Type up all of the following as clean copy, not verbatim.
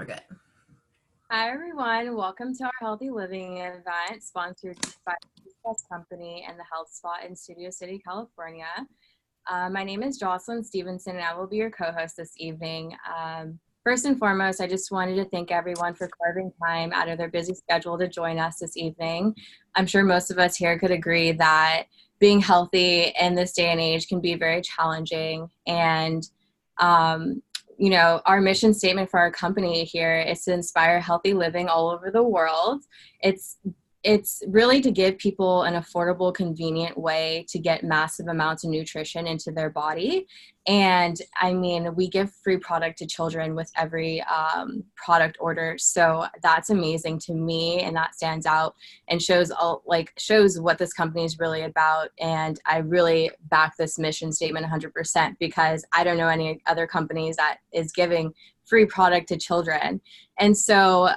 we're good. Hi everyone, welcome to our Healthy Living event sponsored by the Juice Plus Company and the Health Spot in Studio City, California. My name is Jocelyn Stevenson and I will be your co-host this evening. First and foremost, I just wanted to thank everyone for carving time out of their busy schedule to join us this evening. I'm sure most of us here could agree that being healthy in this day and age can be very challenging, and you know, our mission statement for our company here is to inspire healthy living all over the world. It's really to give people an affordable, convenient way to get massive amounts of nutrition into their body. And I mean, we give free product to children with every product order. So that's amazing to me, and that stands out and shows what this company is really about. And I really back this mission statement 100% because I don't know any other companies that is giving free product to children. And so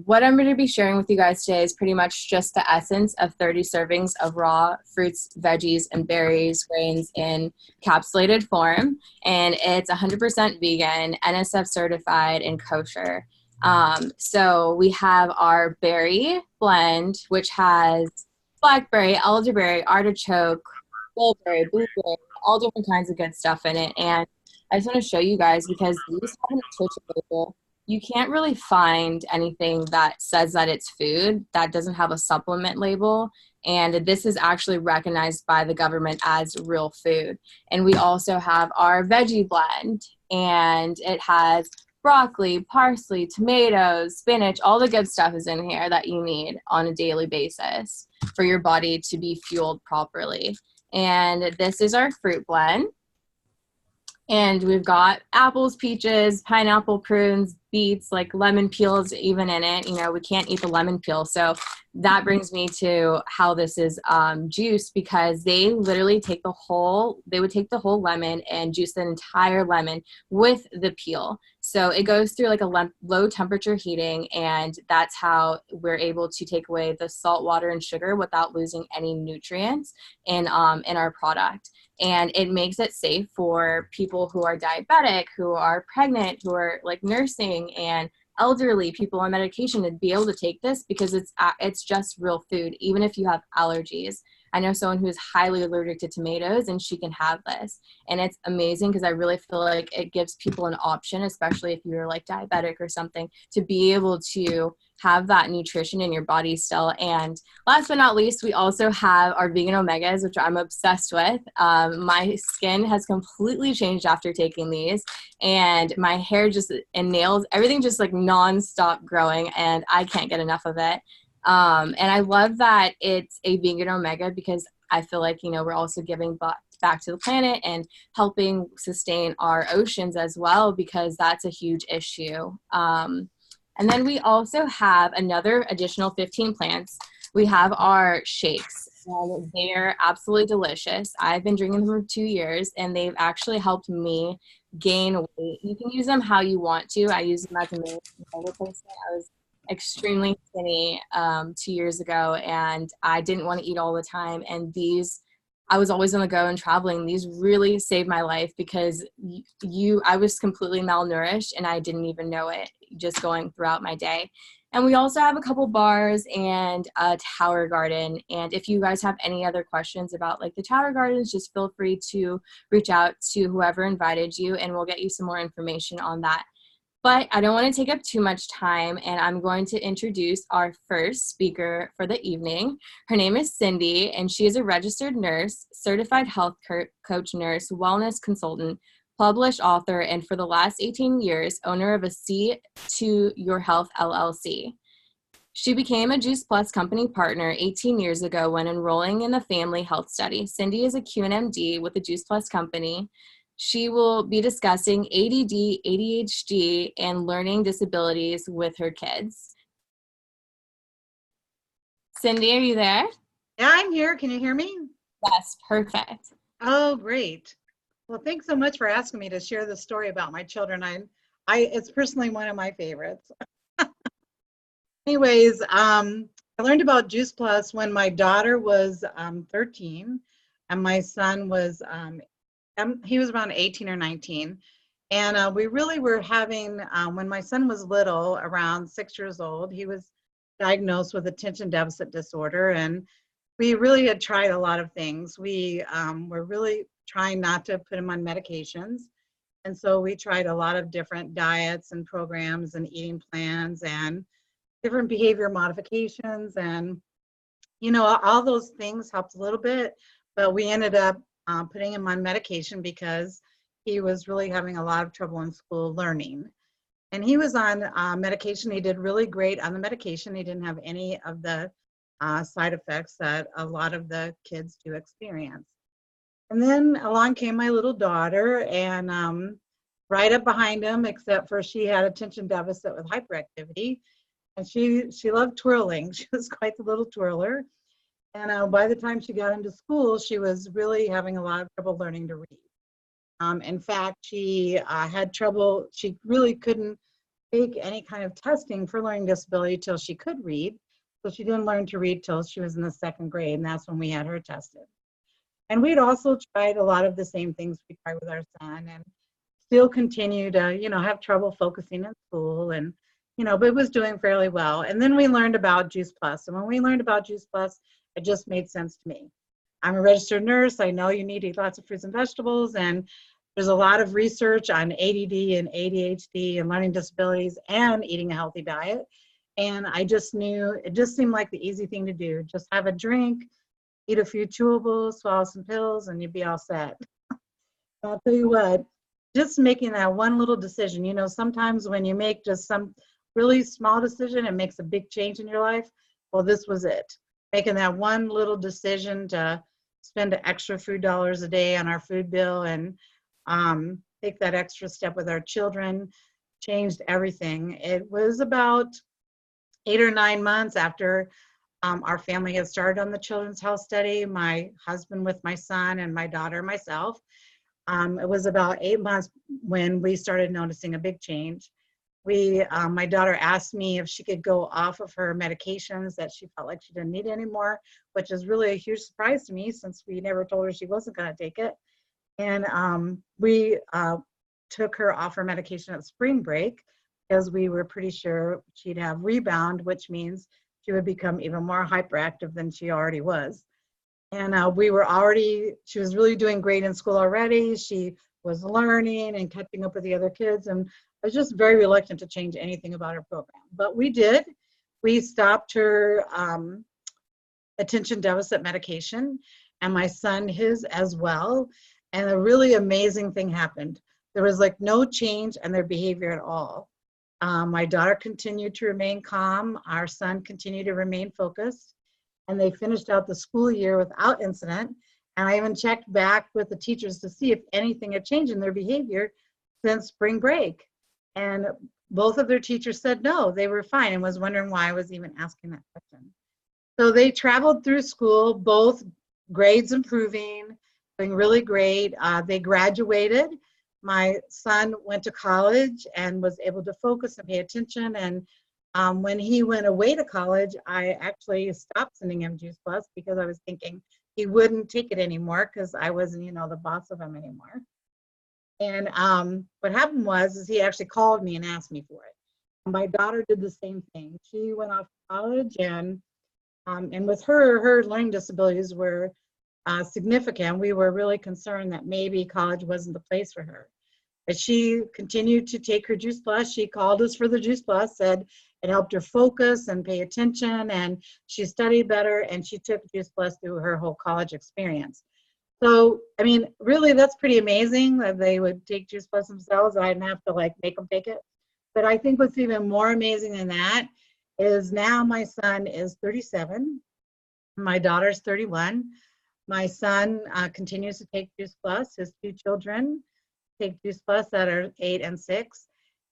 what I'm going to be sharing with you guys today is pretty much just the essence of 30 servings of raw fruits, veggies, and berries, grains in capsulated form. And it's 100% vegan, NSF certified, and kosher. So we have our berry blend, which has blackberry, elderberry, artichoke, goldberry, blueberry, all different kinds of good stuff in it. And I just want to show you guys because these have a nutrition label. You can't really find anything that says that it's food that doesn't have a supplement label. And this is actually recognized by the government as real food. And we also have our veggie blend, and it has broccoli, parsley, tomatoes, spinach, all the good stuff is in here that you need on a daily basis for your body to be fueled properly. And this is our fruit blend. And we've got apples, peaches, pineapple, prunes, beets, like lemon peels even in it. You know, we can't eat the lemon peel. So that brings me to how this is juiced, because they literally take the whole lemon and juice the entire lemon with the peel. So it goes through like a low temperature heating, and that's how we're able to take away the salt, water, and sugar without losing any nutrients in our product. And it makes it safe for people who are diabetic, who are pregnant, who are like nursing, and elderly people on medication to be able to take this, because it's just real food, even if you have allergies. I know someone who is highly allergic to tomatoes, and she can have this. And it's amazing because I really feel like it gives people an option, especially if you're like diabetic or something, to be able to have that nutrition in your body still. And last but not least, we also have our vegan omegas, which I'm obsessed with. My skin has completely changed after taking these, and my hair and nails, everything just like nonstop growing, and I can't get enough of it. And I love that it's a vegan omega, because I feel like, you know, we're also giving back to the planet and helping sustain our oceans as well, because that's a huge issue. And then we also have another additional 15 plants. We have our shakes. They're absolutely delicious. I've been drinking them for 2 years, and they've actually helped me gain weight. You can use them how you want to. I use them as a meal replacement. I was extremely skinny 2 years ago, and I didn't want to eat all the time. And I was always on the go and traveling. These really saved my life, because I was completely malnourished and I didn't even know it, just going throughout my day. And we also have a couple bars and a tower garden. And if you guys have any other questions about like the tower gardens, just feel free to reach out to whoever invited you, and we'll get you some more information on that. But I don't want to take up too much time, and I'm going to introduce our first speaker for the evening. Her name is Cindy, and she is a registered nurse, certified health coach nurse, wellness consultant, published author, and for the last 18 years, owner of a C to Your Health LLC. She became a Juice Plus company partner 18 years ago when enrolling in the family health study. Cindy is a QNMD with the Juice Plus company. She will be discussing ADD, ADHD, and learning disabilities with her kids. Cindy, are you there? Yeah, I'm here. Can you hear me? Yes, perfect. Oh, great. Well, thanks so much for asking me to share this story about my children. It's personally one of my favorites. Anyways, I learned about Juice Plus when my daughter was 13, and my son was he was around 18 or 19. And we really were having, when my son was little, around 6 years old, he was diagnosed with attention deficit disorder. And we really had tried a lot of things. We were really trying not to put him on medications. And so we tried a lot of different diets and programs and eating plans and different behavior modifications. And, all those things helped a little bit, but we ended up putting him on medication because he was really having a lot of trouble in school learning. And he was on medication. He did really great on the medication. He didn't have any of the side effects that a lot of the kids do experience. And then along came my little daughter, and right up behind him, except for she had attention deficit with hyperactivity. And she loved twirling. She was quite the little twirler. And by the time she got into school, she was really having a lot of trouble learning to read. In fact, she had trouble. She really couldn't take any kind of testing for learning disability till she could read. So she didn't learn to read till she was in the 2nd grade, and that's when we had her tested. And we'd also tried a lot of the same things we tried with our son, and still continue to, have trouble focusing in school, and, but it was doing fairly well. And then we learned about Juice Plus. And when we learned about Juice Plus, it just made sense to me. I'm a registered nurse. I know you need to eat lots of fruits and vegetables, and there's a lot of research on ADD and ADHD and learning disabilities and eating a healthy diet. And I just knew, it just seemed like the easy thing to do. Just have a drink, eat a few chewables, swallow some pills, and you'd be all set. I'll tell you what, just making that one little decision, sometimes when you make just some really small decision, it makes a big change in your life. Well, this was it. Making that one little decision to spend an extra few dollars a day on our food bill and take that extra step with our children changed everything. It was about 8 or 9 months after our family had started on the Children's Health Study, my husband with my son and my daughter and myself. It was about 8 months when we started noticing a big change. My daughter asked me if she could go off of her medications that she felt like she didn't need anymore, which is really a huge surprise to me since we never told her she wasn't going to take it. And we took her off her medication at spring break because we were pretty sure she'd have rebound, which means she would become even more hyperactive than she already was. And she was really doing great in school already. She was learning and catching up with the other kids. And I was just very reluctant to change anything about her program. But we did. We stopped her attention deficit medication, and my son his as well. And a really amazing thing happened. There was like no change in their behavior at all. My daughter continued to remain calm. Our son continued to remain focused. And they finished out the school year without incident. And I even checked back with the teachers to see if anything had changed in their behavior since spring break. And both of their teachers said no, they were fine, and was wondering why I was even asking that question. So they traveled through school, both grades improving, doing really great. They graduated. My son went to college and was able to focus and pay attention. And when he went away to college, I actually stopped sending him Juice Plus because I was thinking he wouldn't take it anymore because I wasn't, the boss of him anymore. And what happened was he actually called me and asked me for it. And my daughter did the same thing. She went off to college, and with her learning disabilities were significant. We were really concerned that maybe college wasn't the place for her. But she continued to take her Juice Plus. She called us for the Juice Plus, said it helped her focus and pay attention, and she studied better, and she took Juice Plus through her whole college experience. So, I mean, really, that's pretty amazing that they would take Juice Plus themselves. I didn't have to make them take it. But I think what's even more amazing than that is now my son is 37. My daughter's 31. My son continues to take Juice Plus. His 2 children take Juice Plus that are 8 and 6.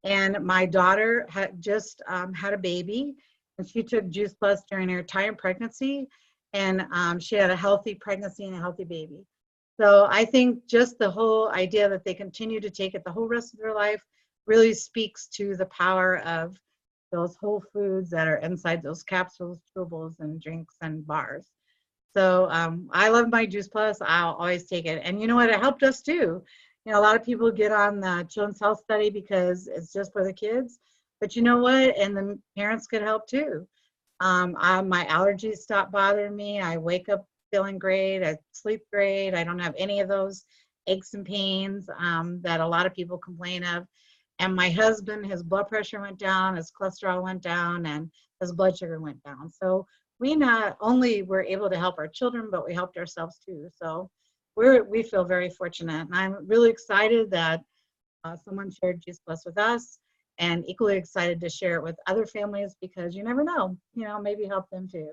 And my daughter had just had a baby, and she took Juice Plus during her entire pregnancy. And she had a healthy pregnancy and a healthy baby. So I think just the whole idea that they continue to take it the whole rest of their life really speaks to the power of those whole foods that are inside those capsules, chewables, and drinks and bars. So I love my Juice Plus. I'll always take it. And you know what? It helped us too. You know, a lot of people get on the children's health study because it's just for the kids, but you know what? And the parents could help too. My allergies stop bothering me. I wake up feeling great. I sleep great. I don't have any of those aches and pains that a lot of people complain of. And my husband, his blood pressure went down, his cholesterol went down, and his blood sugar went down. So we not only were able to help our children, but we helped ourselves too. So we feel very fortunate. And I'm really excited that someone shared Juice Plus with us, and equally excited to share it with other families because you never know, you know, maybe help them too.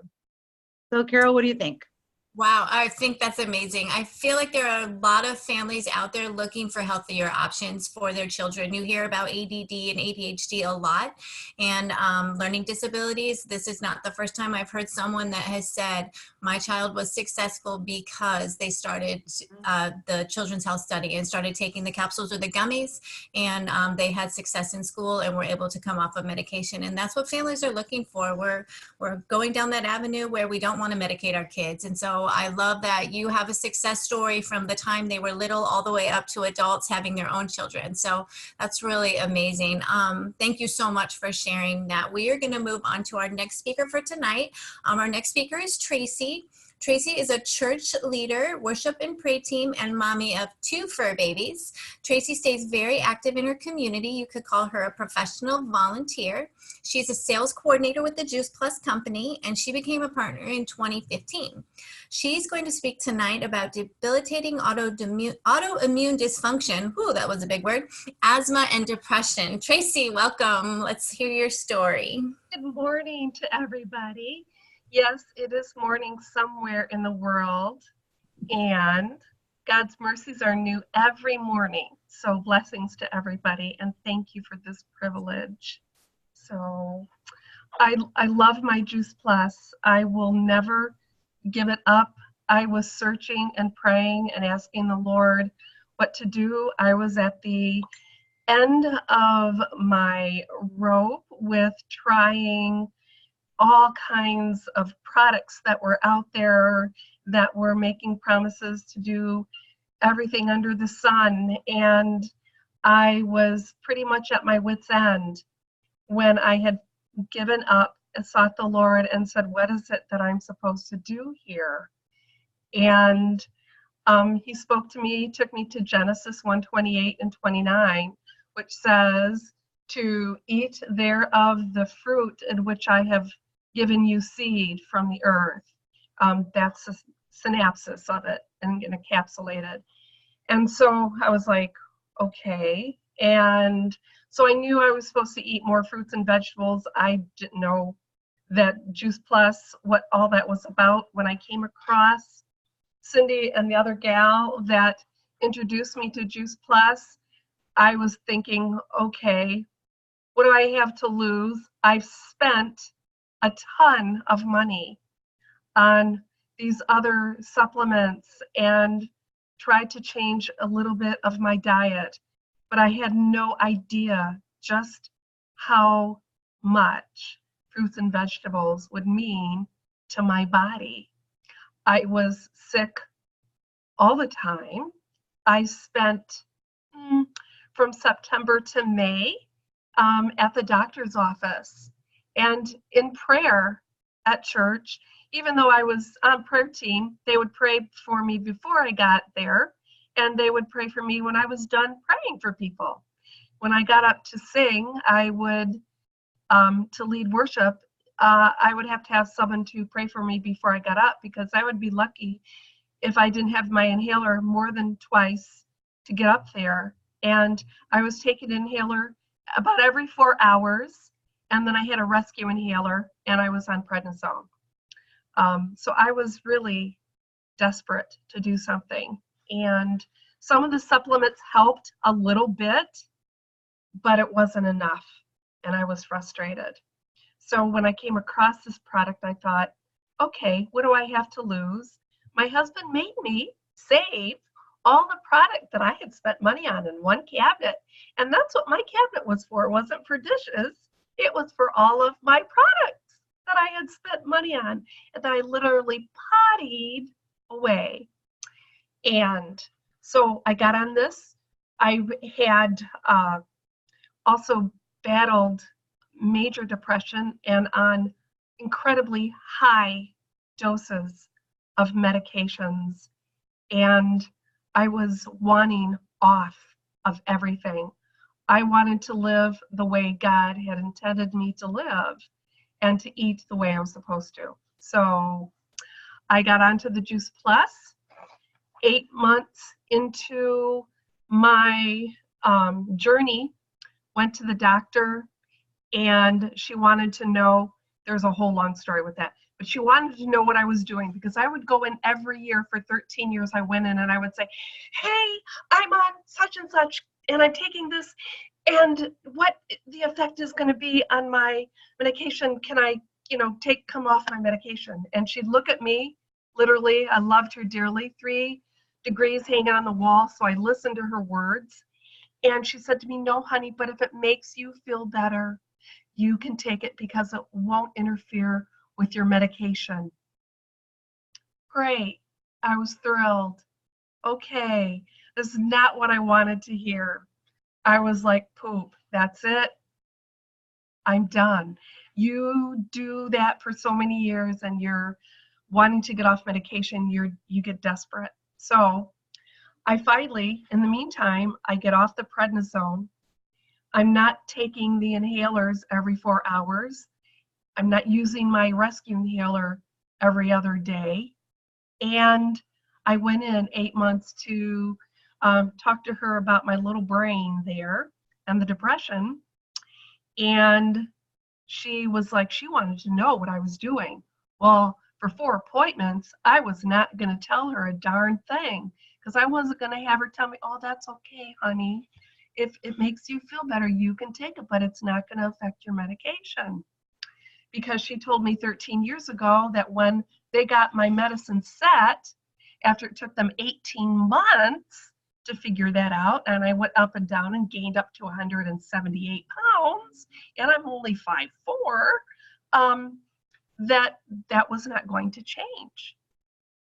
So Carol, what do you think? Wow, I think that's amazing. I feel like there are a lot of families out there looking for healthier options for their children. You hear about ADD and ADHD a lot, and learning disabilities. This is not the first time I've heard someone that has said, my child was successful because they started the Children's Health Study and started taking the capsules or the gummies, and they had success in school and were able to come off of medication. And that's what families are looking for. We're going down that avenue where we don't want to medicate our kids. And so I love that you have a success story from the time they were little all the way up to adults having their own children. So that's really amazing. Thank you so much for sharing that. We are going to move on to our next speaker for tonight. Our next speaker is Traci. Traci is a church leader, worship and pray team, and mommy of 2 fur babies. Traci stays very active in her community. You could call her a professional volunteer. She's a sales coordinator with the Juice Plus company, and she became a partner in 2015. She's going to speak tonight about debilitating autoimmune dysfunction. Ooh, that was a big word. Asthma and depression. Traci, welcome. Let's hear your story. Good morning to everybody. Yes, it is morning somewhere in the world, and God's mercies are new every morning. So blessings to everybody, and thank you for this privilege. So I love my Juice Plus. I will never give it up. I was searching and praying and asking the Lord what to do. I was at the end of my rope with trying all kinds of products that were out there that were making promises to do everything under the sun. And I was pretty much at my wit's end when I had given up and sought the Lord and said, what is it that I'm supposed to do here? And he spoke to me, took me to Genesis 1:28 and 29, which says to eat thereof the fruit in which I have given you seed from the earth. That's a synopsis of it and encapsulated. And so I was like, okay. And so I knew I was supposed to eat more fruits and vegetables. I didn't know that Juice Plus, what all that was about. When I came across Cindy and the other gal that introduced me to Juice Plus, I was thinking, okay, what do I have to lose? I've spent a ton of money on these other supplements and tried to change a little bit of my diet, but I had no idea just how much fruits and vegetables would mean to my body. I was sick all the time. I spent from September to May at the doctor's office and in prayer at church. Even though I was on prayer team, they would pray for me before I got there, and they would pray for me when I was done praying for people. When I got up to sing, I would, to lead worship, I would have to have someone to pray for me before I got up, because I would be lucky if I didn't have my inhaler more than twice to get up there. And I was taking an inhaler about every 4 hours, and then I had a rescue inhaler, and I was on prednisone. So I was really desperate to do something. And some of the supplements helped a little bit, but it wasn't enough, and I was frustrated. So when I came across this product, I thought, okay, what do I have to lose? My husband made me save all the product that I had spent money on in one cabinet. And that's what my cabinet was for. It wasn't for dishes. It was for all of my products that I had spent money on and that I literally pottied away. And so I got on this I had also battled major depression and on incredibly high doses of medications. And I was wanting off of everything. I wanted to live the way God had intended me to live and to eat the way I was supposed to. So I got onto the Juice Plus 8 months into my journey, went to the doctor, and she wanted to know, there's a whole long story with that, but she wanted to know what I was doing, because I would go in every year for 13 years. I went in and I would say, hey, I'm on such and such, and I'm taking this, and what the effect is going to be on my medication. Can I, come off my medication? And she'd look at me, literally, I loved her dearly, 3 degrees hanging on the wall, so I listened to her words. And she said to me, no, honey, but if it makes you feel better, you can take it because it won't interfere with your medication. Great. I was thrilled. Okay, this is not what I wanted to hear. I was like, poop, that's it. I'm done. You do that for so many years and you're wanting to get off medication, you get desperate. So I finally, in the meantime, I get off the prednisone. I'm not taking the inhalers every 4 hours. I'm not using my rescue inhaler every other day. And I went in 8 months to talk to her about my little brain there and the depression. And she was like, she wanted to know what I was doing. Well, for 4 appointments, I was not going to tell her a darn thing, because I wasn't going to have her tell me, oh, that's okay, honey. If it makes you feel better, you can take it, but it's not going to affect your medication. Because she told me 13 years ago that when they got my medicine set, after it took them 18 months to figure that out, and I went up and down and gained up to 178 pounds, and I'm only 5'4", that was not going to change.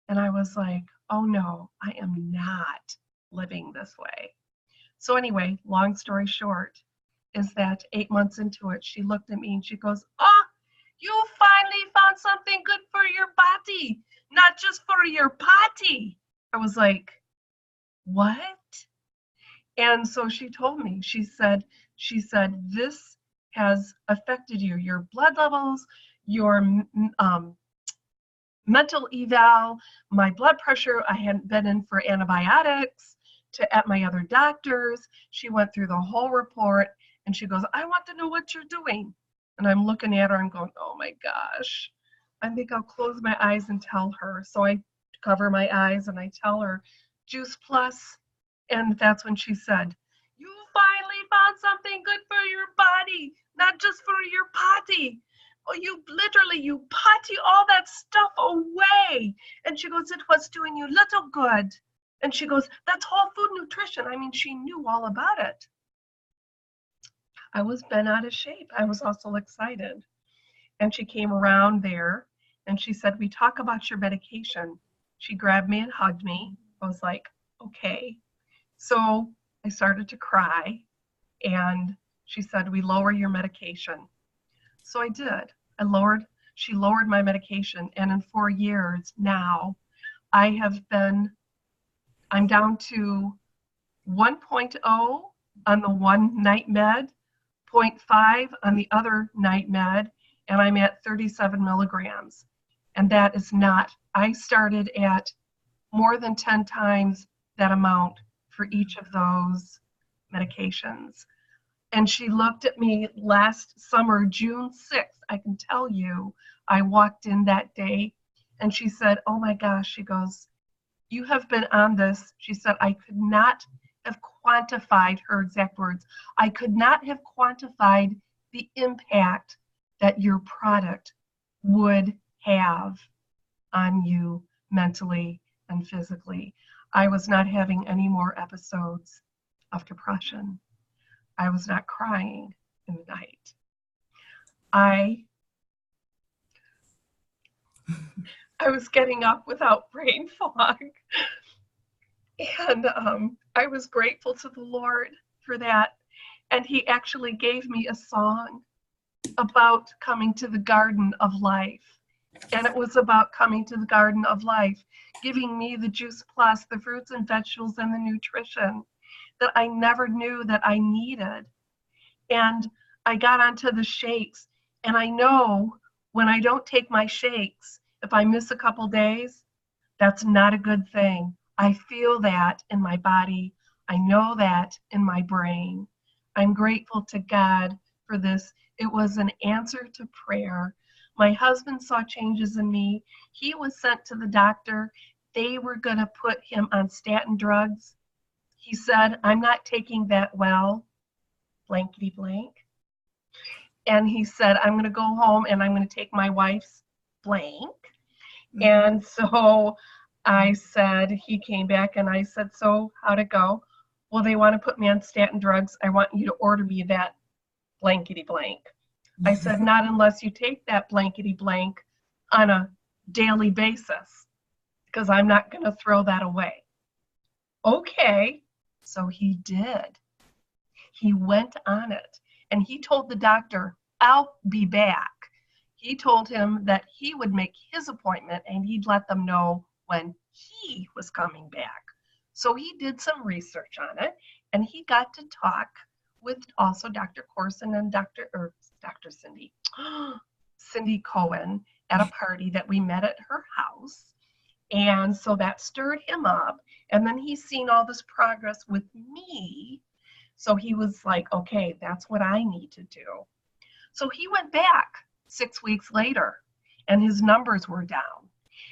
And I was like, oh no, I am not living this way. So anyway, long story short, is that 8 months into it, she looked at me and she goes, oh, you finally found something good for your body, not just for your potty. I was like, what? And so she told me, she said, this has affected you, your blood levels, your mental eval, my blood pressure. I hadn't been in for antibiotics at my other doctors. She went through the whole report and she goes, I want to know what you're doing. And I'm looking at her and going, oh my gosh, I think I'll close my eyes and tell her. So I cover my eyes and I tell her, Juice Plus. And that's when she said, you finally found something good for your body, not just for your potty. Oh, you potty all that stuff away. And she goes, it was doing you little good. And she goes, that's whole food nutrition. I mean, she knew all about it. I was bent out of shape. I was also excited. And she came around there and she said, we talk about your medication. She grabbed me and hugged me. I was like, okay. So I started to cry and she said, we lower your medication. So I did. She lowered my medication. And in 4 years now, I'm down to 1.0 on the one night med, 0.5 on the other night med, and I'm at 37 milligrams. And that is not, I started at more than 10 times that amount for each of those medications. And she looked at me last summer, June 6th, I can tell you, I walked in that day and she said, oh my gosh, she goes, you have been on this. She said, I could not have quantified, her exact words, I could not have quantified the impact that your product would have on you mentally and physically. I was not having any more episodes of depression. I was not crying in the night. I was getting up without brain fog. And I was grateful to the Lord for that. And he actually gave me a song about coming to the garden of life. And it was about coming to the garden of life, giving me the Juice Plus, the fruits and vegetables and the nutrition that I never knew that I needed. And I got onto the shakes. And I know when I don't take my shakes, if I miss a couple days, that's not a good thing. I feel that in my body. I know that in my brain. I'm grateful to God for this. It was an answer to prayer. My husband saw changes in me. He was sent to the doctor. They were going to put him on statin drugs. He said, I'm not taking that well, blankety blank. And he said, I'm going to go home and I'm going to take my wife's blank. And so I said, he came back and I said, so how'd it go? Well, they want to put me on statin drugs. I want you to order me that blankety blank. I said, not unless you take that blankety blank on a daily basis, because I'm not going to throw that away. Okay. So he did. He went on it and he told the doctor, I'll be back. He told him that he would make his appointment and he'd let them know when he was coming back. So he did some research on it and he got to talk with also Dr. Corson and Dr. Cindy Cohen at a party that we met at her house. And so that stirred him up. And then he's seen all this progress with me. So he was like, okay, that's what I need to do. So he went back 6 weeks later and his numbers were down.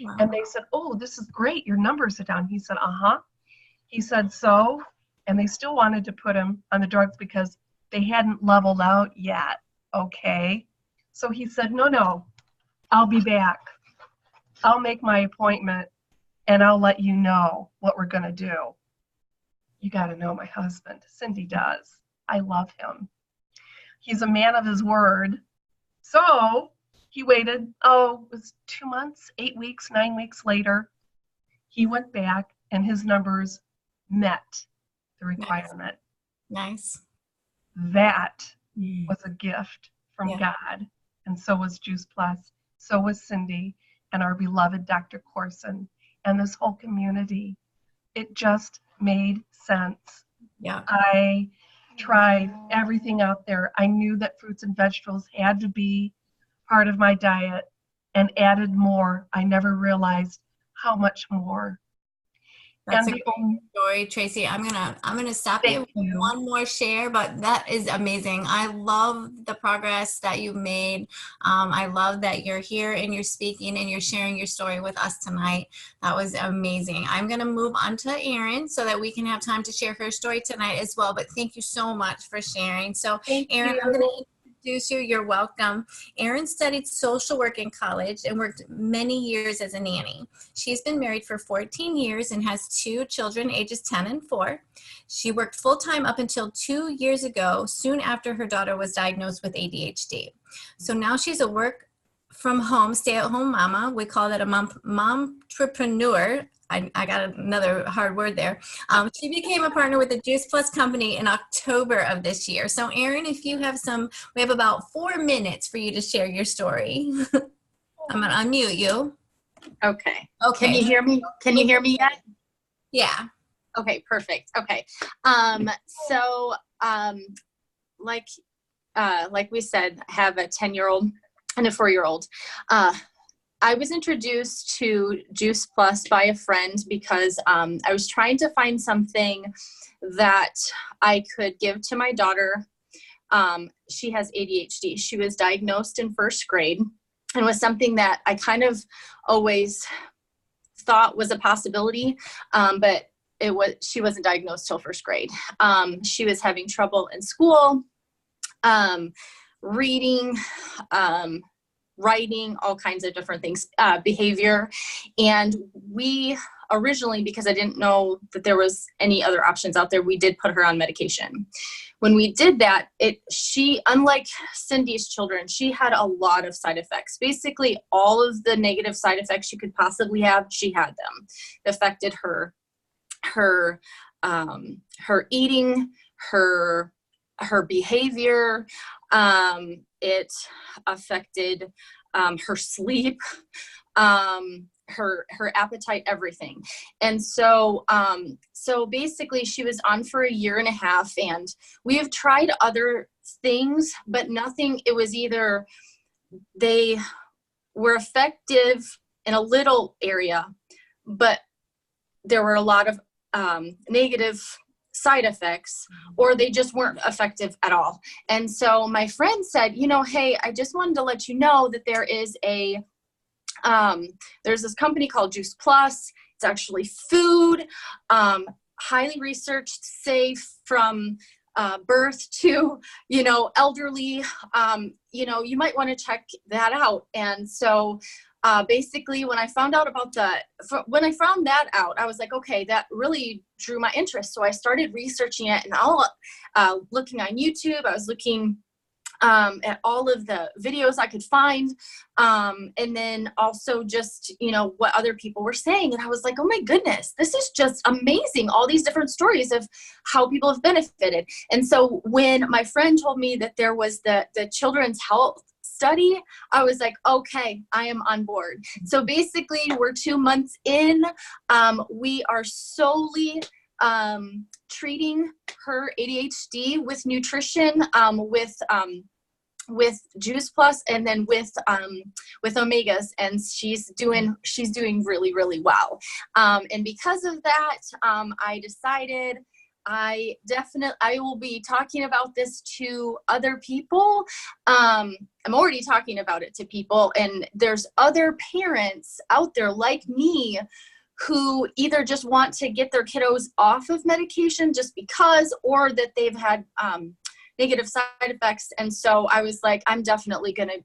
Wow. And they said, oh, this is great. Your numbers are down. He said, uh-huh. He said, so, and they still wanted to put him on the drugs because they hadn't leveled out yet. Okay. So he said, no, I'll be back. I'll make my appointment and I'll let you know what we're going to do. You got to know my husband. Cindy does. I love him. He's a man of his word. So he waited, it was 2 months, 8 weeks, 9 weeks later. He went back and his numbers met the requirement. Nice. That was a gift from God. And so was Juice Plus. So was Cindy and our beloved Dr. Corson and this whole community. It just made sense. Yeah. I tried everything out there. I knew that fruits and vegetables had to be part of my diet and added more. I never realized how much more. That's a great story, Traci. I'm gonna stop you with one more share, but that is amazing. I love the progress that you've made. I love that you're here and you're speaking and you're sharing your story with us tonight. That was amazing. I'm gonna move on to Erin so that we can have time to share her story tonight as well. But thank you so much for sharing. So, Erin, I'm gonna introduce you. You're welcome. Erin studied social work in college and worked many years as a nanny. She's been married for 14 years and has 2 children, ages 10 and 4. She worked full-time up until 2 years ago, soon after her daughter was diagnosed with ADHD. So now she's a work from home, stay-at-home mama. We call that a momtrepreneur. I got another hard word there. She became a partner with the Juice Plus company in October of this year. So Erin, if you have we have about 4 minutes for you to share your story. I'm gonna unmute you. Okay. Can you hear me? Can you hear me yet? Yeah. Okay, perfect. Okay. Like we said, I have a 10-year-old and a 4-year-old. I was introduced to Juice Plus by a friend because I was trying to find something that I could give to my daughter. She has ADHD. She was diagnosed in 1st grade and was something that I kind of always thought was a possibility, but she wasn't diagnosed till 1st grade. She was having trouble in school, reading, writing, all kinds of different things, behavior. And we originally, because I didn't know that there was any other options out there, we did put her on medication. When we did that, she, unlike Cindy's children, she had a lot of side effects. Basically, all of the negative side effects you could possibly have, she had them. It affected her her eating, her behavior. It affected her sleep, her appetite, everything. And so so basically she was on for a year and a half, and we have tried other things, but nothing. It was either they were effective in a little area, but there were a lot of negative side effects, or they just weren't effective at all. And so my friend said, you know, hey, I just wanted to let you know that there is there's this company called Juice Plus. It's actually food, highly researched, safe from birth to, you know, elderly. You know, you might want to check that out. And so basically when I found out about when I found that out, I was like, okay, that really drew my interest. So I started researching it, and looking on YouTube. I was looking at all of the videos I could find. And then also just, you know, what other people were saying. And I was like, oh my goodness, this is just amazing. All these different stories of how people have benefited. And so when my friend told me that there was the children's health study, I was like, okay, I am on board. So basically we're 2 months in. We are solely treating her ADHD with nutrition, with Juice Plus, and then with omegas, and she's doing really, really well. And because of that, I decided I will be talking about this to other people. I'm already talking about it to people, and there's other parents out there like me who either just want to get their kiddos off of medication just because, or that they've had negative side effects. And so I was like, I'm definitely going to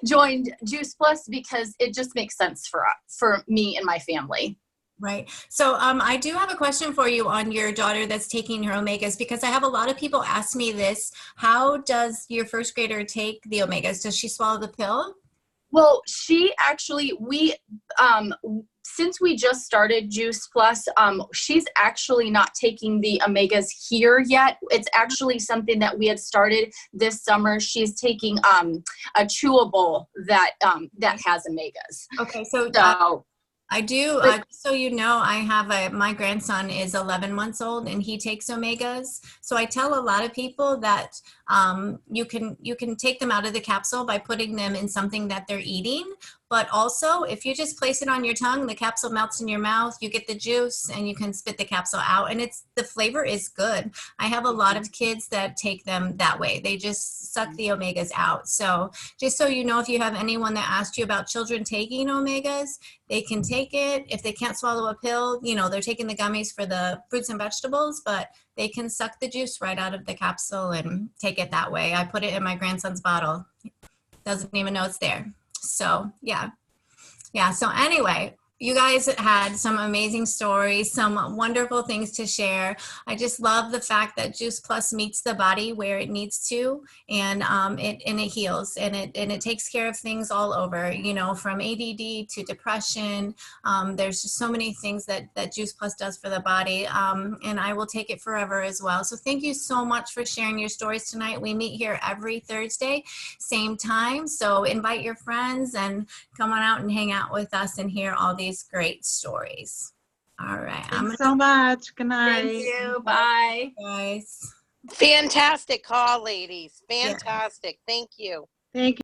join Juice Plus, because it just makes sense for me and my family. Right. So I do have a question for you on your daughter that's taking her omegas, because I have a lot of people ask me this. How does your first grader take the omegas? Does she swallow the pill? Well, she actually, since we just started Juice Plus, she's actually not taking the omegas here yet. It's actually something that we had started this summer. She's taking a chewable that has omegas. Okay, so I do, so you know, I have my grandson is 11 months old, and he takes omegas. So I tell a lot of people that you can take them out of the capsule by putting them in something that they're eating. But also, if you just place it on your tongue, the capsule melts in your mouth, you get the juice, and you can spit the capsule out, and the flavor is good. I have a lot of kids that take them that way. They just suck the omegas out. So just so you know, if you have anyone that asked you about children taking omegas, they can take it. If they can't swallow a pill, you know, they're taking the gummies for the fruits and vegetables, but they can suck the juice right out of the capsule and take it that way. I put it in my grandson's bottle. Doesn't even know it's there. So yeah. So anyway, you guys had some amazing stories, some wonderful things to share. I just love the fact that Juice Plus meets the body where it needs to, and it heals, and it takes care of things all over, you know, from ADD to depression. There's just so many things that Juice Plus does for the body, and I will take it forever as well. So thank you so much for sharing your stories tonight. We meet here every Thursday, same time. So invite your friends and come on out and hang out with us and hear all these great stories. All right. Thanks so much. Good night. Thank you. Bye. Guys. Fantastic call, ladies. Fantastic. Thank you. Thank you.